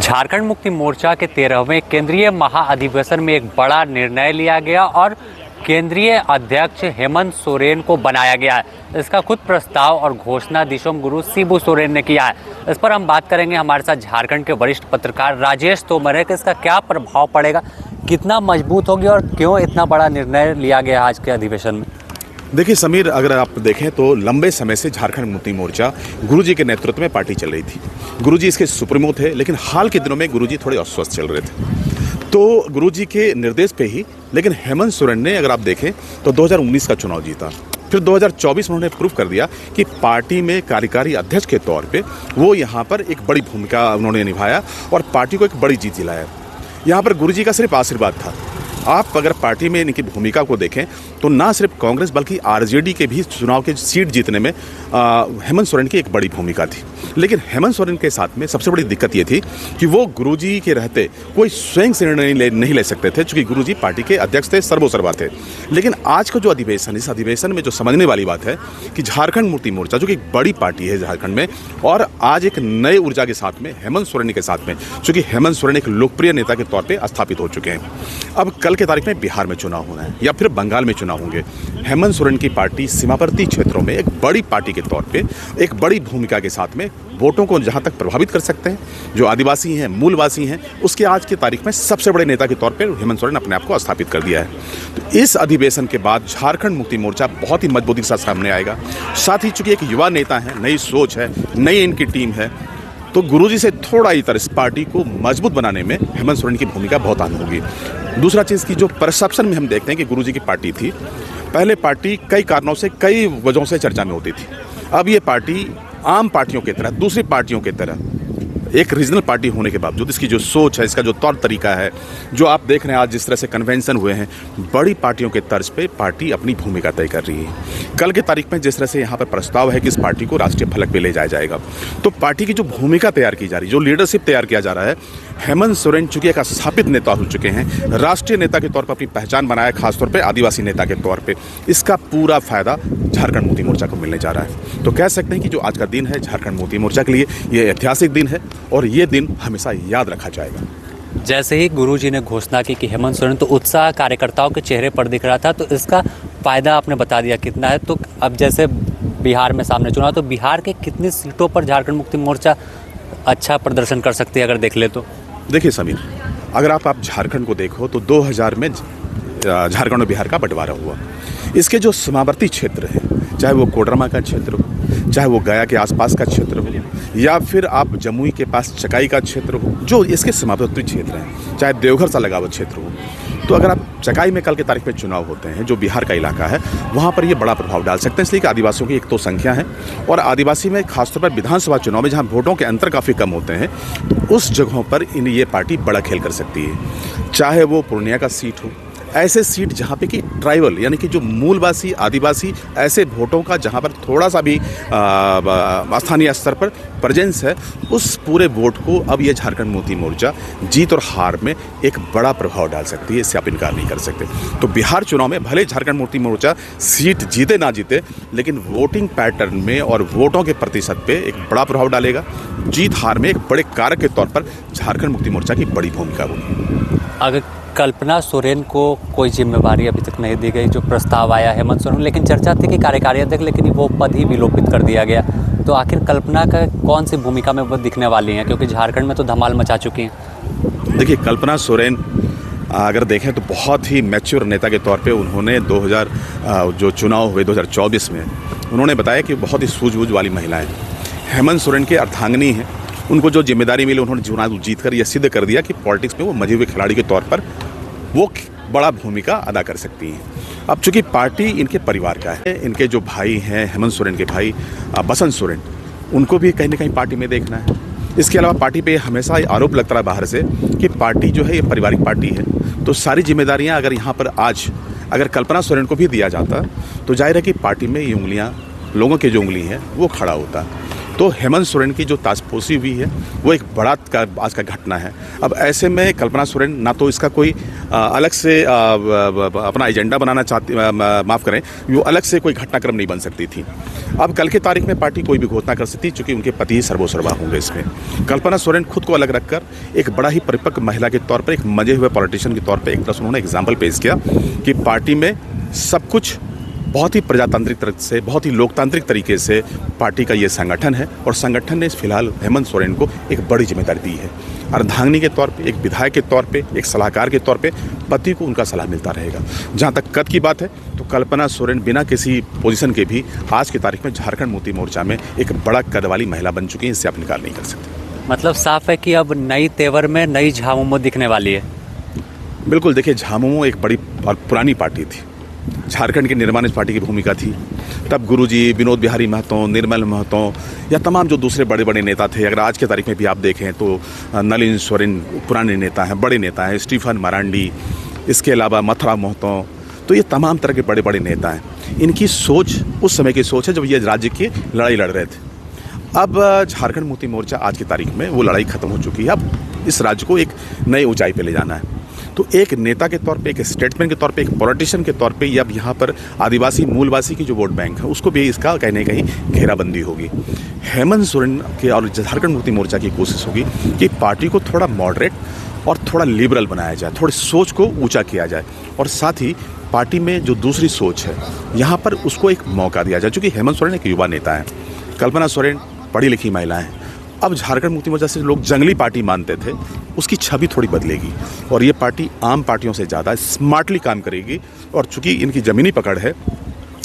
झारखंड मुक्ति मोर्चा के 13वें केंद्रीय महाअधिवेशन में एक बड़ा निर्णय लिया गया और केंद्रीय अध्यक्ष हेमंत सोरेन को बनाया गया है। इसका खुद प्रस्ताव और घोषणा दिशोम गुरु शिबू सोरेन ने किया है। इस पर हम बात करेंगे। हमारे साथ झारखंड के वरिष्ठ पत्रकार राजेश तोमर है कि इसका क्या प्रभाव पड़ेगा, कितना मजबूत होगी और क्यों इतना बड़ा निर्णय लिया गया आज के अधिवेशन में। देखिए समीर, अगर आप देखें तो लंबे समय से झारखंड मुक्ति मोर्चा गुरुजी के नेतृत्व में पार्टी चल रही थी। गुरुजी इसके सुप्रीमो थे, लेकिन हाल के दिनों में गुरुजी थोड़े अस्वस्थ चल रहे थे, तो गुरुजी के निर्देश पे ही लेकिन हेमंत सोरेन ने, अगर आप देखें तो 2019 का चुनाव जीता। फिर 2024 में उन्होंने प्रूव कर दिया कि पार्टी में कार्यकारी अध्यक्ष के तौर पे वो यहाँ पर एक बड़ी भूमिका उन्होंने निभाया और पार्टी को एक बड़ी जीत दिलाया। यहाँ पर गुरुजी का सिर्फ आशीर्वाद था। आप अगर पार्टी में इनकी भूमिका को देखें तो ना सिर्फ कांग्रेस बल्कि आरजेडी के भी चुनाव के सीट जीतने में हेमंत सोरेन की एक बड़ी भूमिका थी। लेकिन हेमंत सोरेन के साथ में सबसे बड़ी दिक्कत ये थी कि वो गुरुजी के रहते कोई स्वयं से निर्णय नहीं ले सकते थे, क्योंकि गुरुजी पार्टी के अध्यक्ष थे, सर्वोसर्वा थे। लेकिन आज का जो अधिवेशन, इस अधिवेशन में जो समझने वाली बात है कि झारखंड मुक्ति मोर्चा जो कि एक बड़ी पार्टी है झारखंड में, और आज एक नए ऊर्जा के साथ में हेमंत सोरेन के साथ में, चूँकि हेमंत सोरेन एक लोकप्रिय नेता के तौर पर स्थापित हो चुके हैं। अब कल के तारीख में बिहार में चुनाव होना है या फिर बंगाल में चुनाव होंगे। हेमंत सोरेन की पार्टी सीमावर्ती क्षेत्रों में एक बड़ी पार्टी के तौर पे एक बड़ी भूमिका के साथ में वोटों को जहां तक प्रभावित कर सकते हैं, जो आदिवासी हैं, मूलवासी हैं, उसके आज की तारीख में सबसे बड़े नेता के तौर पे हेमंत सोरेन अपने आप को स्थापित कर दिया है। तो इस अधिवेशन के बाद झारखंड मुक्ति मोर्चा बहुत ही मजबूती के साथ सामने आएगा। साथ ही चूंकि एक युवा नेता है, नई सोच है, नई इनकी टीम है, तो गुरुजी से थोड़ा ही तरह इस पार्टी को मजबूत बनाने में हेमंत सोरेन की भूमिका बहुत अहम होगी। दूसरा चीज़ की जो परसेप्शन में हम देखते हैं कि गुरुजी की पार्टी थी, पहले पार्टी कई कारणों से, कई वजहों से चर्चा में होती थी। अब ये पार्टी आम पार्टियों की तरह, दूसरी पार्टियों की तरह एक रीजनल पार्टी होने के बावजूद इसकी जो सोच है, इसका जो तौर तरीका है, जो आप देख रहे हैं आज जिस तरह से कन्वेंशन हुए हैं, बड़ी पार्टियों के तर्ज पे पार्टी अपनी भूमिका तय कर रही है। कल के तारीख में जिस तरह से यहाँ पर प्रस्ताव है कि इस पार्टी को राष्ट्रीय फलक पे ले जाया जाएगा, तो पार्टी की जो भूमिका तैयार की जा रही है, जो लीडरशिप तैयार किया जा रहा है, हेमंत सोरेन चूंकि एक स्थापित नेता हो चुके हैं, राष्ट्रीय नेता के तौर पर अपनी पहचान बनाया, खासतौर पर आदिवासी नेता के तौर पर, इसका पूरा फायदा झारखंड मुक्ति मोर्चा को मिलने जा रहा है। तो कह सकते हैं कि जो आज का दिन है झारखंड मुक्ति मोर्चा के लिए ये ऐतिहासिक दिन है और ये दिन हमेशा याद रखा जाएगा। जैसे ही गुरुजी ने घोषणा की कि हेमंत सोरेन, तो उत्साह कार्यकर्ताओं के चेहरे पर दिख रहा था। तो इसका फायदा आपने बता दिया कितना है। तो अब जैसे बिहार में सामने चुनाव, तो बिहार के कितनी सीटों पर झारखंड मुक्ति मोर्चा अच्छा प्रदर्शन कर सकती है अगर देख ले तो? देखिए समीर, अगर आप झारखंड को देखो तो 2000 में झारखंड और बिहार का बंटवारा हुआ। इसके जो सीमावर्ती क्षेत्र हैं, चाहे वो कोडरमा का क्षेत्र हो, चाहे वो गया के आसपास का क्षेत्र हो, या फिर आप जमुई के पास चकाई का क्षेत्र हो, जो इसके सीमावर्ती क्षेत्र हैं, चाहे देवघर से लगा हुआ क्षेत्र हो, तो अगर आप चकाई में कल के तारीख में चुनाव होते हैं, जो बिहार का इलाका है, वहाँ पर ये बड़ा प्रभाव डाल सकते हैं। इसलिए कि आदिवासियों की एक तो संख्या है, और आदिवासी में खासतौर पर विधानसभा चुनाव में जहाँ वोटों के अंतर काफ़ी कम होते हैं, तो उस जगहों पर ये पार्टी बड़ा खेल कर सकती है। चाहे वो पूर्णिया का सीट हो, ऐसे सीट जहाँ पे कि ट्राइबल यानी कि जो मूलवासी आदिवासी ऐसे वोटों का जहाँ पर थोड़ा सा भी स्थानीय स्तर पर प्रेजेंस है, उस पूरे वोट को अब ये झारखंड मुक्ति मोर्चा जीत और हार में एक बड़ा प्रभाव डाल सकती है। इससे आप इनकार नहीं कर सकते। तो बिहार चुनाव में भले झारखंड मुक्ति मोर्चा सीट जीते ना जीते, लेकिन वोटिंग पैटर्न में और वोटों के प्रतिशत पे एक बड़ा प्रभाव डालेगा। जीत हार में एक बड़े कारक के तौर पर झारखंड मुक्ति मोर्चा की बड़ी भूमिका होगी। अगर कल्पना सोरेन को कोई जिम्मेवारी अभी तक नहीं दी गई, जो प्रस्ताव आया हेमंत सोरेन, लेकिन चर्चा थी कि कार्यकारी अध्यक्ष, लेकिन वो पद ही विलोपित कर दिया गया। तो आखिर कल्पना का कौन सी भूमिका में वो दिखने वाली हैं, क्योंकि झारखंड में तो धमाल मचा चुकी हैं? देखिए, कल्पना सोरेन अगर देखें तो बहुत ही मैच्योर नेता के तौर पे उन्होंने 2000 जो चुनाव हुए 2024 में, उन्होंने बताया कि बहुत ही सूझबूझ वाली महिलाएँ हेमंत सोरेन के अर्धांगिनी हैं। उनको जो जिम्मेदारी मिली, उन्होंने चुनाव जीत कर यह सिद्ध कर दिया कि पॉलिटिक्स में वो मजे हुए खिलाड़ी के तौर पर वो बड़ा भूमिका अदा कर सकती हैं। अब चूंकि पार्टी इनके परिवार का है, इनके जो भाई हैं हेमंत सोरेन के भाई बसंत सोरेन, उनको भी कहीं ना कहीं पार्टी में देखना है। इसके अलावा पार्टी पे हमेशा आरोप लगता रहा बाहर से कि पार्टी जो है ये पारिवारिक पार्टी है, तो सारी जिम्मेदारियां अगर यहाँ पर आज अगर कल्पना सोरेन को भी दिया जाता तो जाहिर है कि पार्टी में ये उंगलियाँ, लोगों की जो उंगली है वो खड़ा होता। तो हेमंत सोरेन की जो ताजपोशी हुई है वो एक बड़ा आज का घटना है। अब ऐसे में कल्पना सोरेन ना तो इसका कोई अलग से अपना एजेंडा बनाना चाहती, माफ़ करें, वो अलग से कोई घटनाक्रम नहीं बन सकती थी। अब कल की तारीख में पार्टी कोई भी घोषणा कर सकती, चूँकि उनके पति ही सर्वोसर्वा होंगे इसमें। कल्पना सोरेन खुद को अलग रखकर एक बड़ा ही परिपक्व महिला के तौर पर, एक मजे हुए पॉलिटिशियन के तौर पर एक तरह उन्होंने एग्जाम्पल पेश किया कि पार्टी में सब कुछ बहुत ही प्रजातांत्रिक तरह से, बहुत ही लोकतांत्रिक तरीके से पार्टी का ये संगठन है और संगठन ने फिलहाल हेमंत सोरेन को एक बड़ी जिम्मेदारी दी है। अर्धांगिनी के तौर पे, एक विधायक के तौर पे, एक सलाहकार के तौर पे पति को उनका सलाह मिलता रहेगा। जहाँ तक कद की बात है तो कल्पना सोरेन बिना किसी पोजीशन के भी आज की तारीख में झारखंड मुक्ति मोर्चा में एक बड़ा कद वाली महिला बन चुकी है, इससे आप इनकार नहीं कर सकते। मतलब साफ है कि अब नई तेवर में नई झामुमो दिखने वाली है। बिल्कुल, देखिए झामुमो एक बड़ी और पुरानी पार्टी थी, झारखंड के निर्माण इस पार्टी की भूमिका थी। तब गुरुजी, विनोद बिहारी महतो, निर्मल महतो या तमाम जो दूसरे बड़े बड़े नेता थे, अगर आज के तारीख में भी आप देखें तो नलिन सोरेन पुराने नेता हैं, बड़े नेता हैं, स्टीफन मरांडी, इसके अलावा मथुरा महतो, तो ये तमाम तरह के बड़े बड़े नेता हैं। इनकी सोच उस समय की सोच है जब ये राज्य की लड़ाई लड़ रहे थे। अब झारखंड मुक्ति मोर्चा आज की तारीख में वो लड़ाई खत्म हो चुकी है। अब इस राज्य को एक नई ऊंचाई पे ले जाना है। तो एक नेता के तौर पे, एक स्टेटमैन के तौर पे, एक पॉलिटिशियन के तौर पे, अब यहाँ पर आदिवासी मूलवासी की जो वोट बैंक है उसको भी इसका कहीं ना कहीं घेराबंदी होगी। हेमंत सोरेन के और झारखंड मुक्ति मोर्चा की कोशिश होगी कि पार्टी को थोड़ा मॉडरेट और थोड़ा लिबरल बनाया जाए, थोड़ी सोच को ऊंचा किया जाए और साथ ही पार्टी में जो दूसरी सोच है यहाँ पर उसको एक मौका दिया जाए। चूँकि हेमंत सोरेन एक युवा नेता है, कल्पना सोरेन पढ़ी लिखी महिला है। अब झारखंड मुक्ति मोर्चा से लोग जंगली पार्टी मानते थे, उसकी छवि थोड़ी बदलेगी और ये पार्टी आम पार्टियों से ज़्यादा स्मार्टली काम करेगी। और चूंकि इनकी ज़मीनी पकड़ है,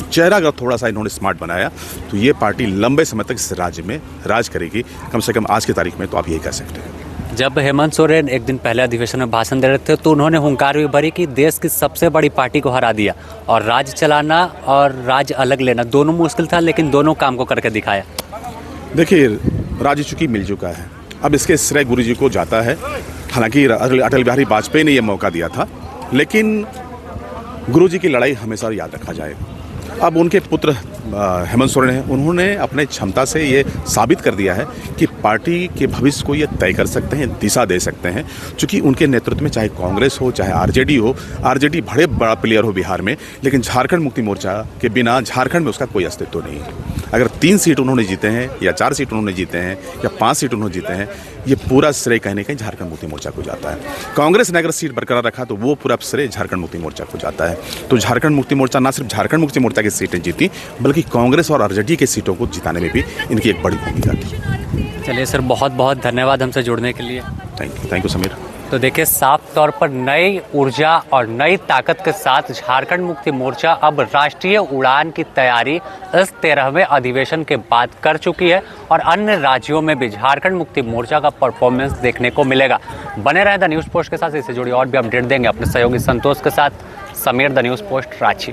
चेहरा अगर थोड़ा सा इन्होंने स्मार्ट बनाया तो ये पार्टी लंबे समय तक इस राज्य में राज करेगी, कम से कम आज की तारीख में तो आप यही कह सकते हैं। जब हेमंत सोरेन एक दिन पहले अधिवेशन में भाषण दे रहे थे तो उन्होंने हुंकार भी भरी कि देश की सबसे बड़ी पार्टी को हरा दिया और राज चलाना और राज अलग लेना दोनों मुश्किल था, लेकिन दोनों काम को करके दिखाया। देखिए, राज्य चूंकि मिल चुका है, अब इसके श्रेय गुरु जी को जाता है। हालांकि अटल बिहारी वाजपेयी ने यह मौका दिया था, लेकिन गुरु जी की लड़ाई हमेशा याद रखा जाएगा। अब उनके पुत्र हेमंत सोरेन हैं, उन्होंने अपने क्षमता से ये साबित कर दिया है कि पार्टी के भविष्य को ये तय कर सकते हैं, दिशा दे सकते हैं। चूँकि उनके नेतृत्व में चाहे कांग्रेस हो, चाहे आरजेडी हो, आरजेडी बड़ा प्लेयर हो बिहार में, लेकिन झारखंड मुक्ति मोर्चा के बिना झारखंड में उसका कोई अस्तित्व नहीं है। अगर 3 सीट उन्होंने जीते हैं या 4 सीट उन्होंने जीते हैं या 5 सीट उन्होंने जीते हैं, ये पूरा श्रेय कहीं कहीं झारखंड मुक्ति मोर्चा को जाता है। कांग्रेस ने अगर सीट बरकरार रखा तो वो पूरा श्रेय झारखंड मुक्ति मोर्चा को जाता है। तो झारखंड मुक्ति मोर्चा ना सिर्फ झारखंड मुक्ति मोर्चा की सीटें जीती, बल्कि कांग्रेस और आरजेडी की सीटों को जिताने में भी इनकी एक बड़ी भूमिका थी। चलिए सर, बहुत बहुत धन्यवाद हमसे जुड़ने के लिए। Thank you Sameer. तो देखिए, साफ तौर पर नई ऊर्जा और नई ताकत के साथ झारखंड मुक्ति मोर्चा अब राष्ट्रीय उड़ान की तैयारी इस 13वें अधिवेशन के बाद कर चुकी है और अन्य राज्यों में भी झारखंड मुक्ति मोर्चा का परफॉर्मेंस देखने को मिलेगा। बने रहे द न्यूज़ पोस्ट के साथ, इससे जुड़ी और भी अपडेट देंगे अपने सहयोगी संतोष के साथ। Sameer, the news post, Ranchi.